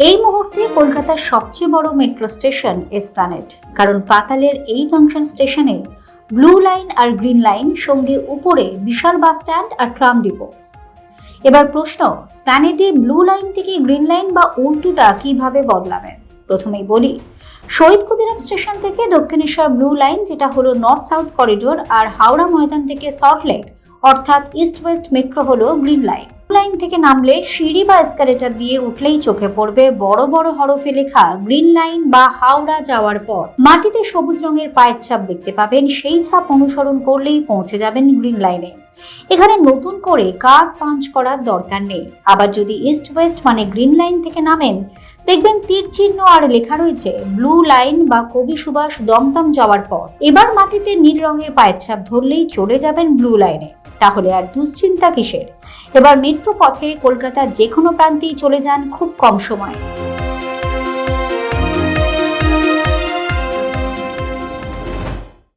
এই মুহূর্তে কলকাতার সবচেয়ে বড় মেট্রো স্টেশন এসপ্ল্যানেড, কারণ পাতালের এই জংশন স্টেশনে ব্লু লাইন আর গ্রিন লাইন, সঙ্গে উপরে বিশাল বাস স্ট্যান্ড আর ট্রাম ডিপো। এবার প্রশ্ন, স্প্ল্যানেডে ব্লু লাইন থেকে গ্রিন লাইন বা উল্টোটা কিভাবে বদলাবে? প্রথমেই বলি, শহীদ ক্ষুদিরাম স্টেশন থেকে দক্ষিণেশ্বর ব্লু লাইন, যেটা হলো নর্থ সাউথ করিডোর, আর হাওড়া ময়দান থেকে সল্টলেক অর্থাৎ ইস্ট ওয়েস্ট মেট্রো হলো গ্রিন লাইন। লাইন থেকে নামলে সিঁড়ি বা এসকালেটর দিয়ে উঠলেই চোখে পড়বে বড় বড় হরফে লেখা গ্রিন লাইন বা হাওড়া যাওয়ার পর মাটিতে সবুজ রঙের পায়ের ছাপ দেখতে পাবেন। সেই ছাপ অনুসরণ করলেই পৌঁছে যাবেন গ্রিন লাইনে। এখানে নতুন করে কার্ড পাঞ্চ করার দরকার নেই। আবার যদি ইস্ট ওয়েস্ট মানে গ্রিন লাইন থেকে নামেন, দেখবেন তীর চিহ্ন আর লেখা রয়েছে ব্লু লাইন বা কবি সুভাষ দমদম যাওয়ার পর। এবার মাটিতে নীল রঙের পায়ের ছাপ ধরলেই চলে যাবেন ব্লু লাইনে। তাহলে আর দুশ্চিন্তা কিসের? এবার মেট্রো পথে কলকাতার যে কোনো প্রান্তেই চলে যান খুব কম সময়ে।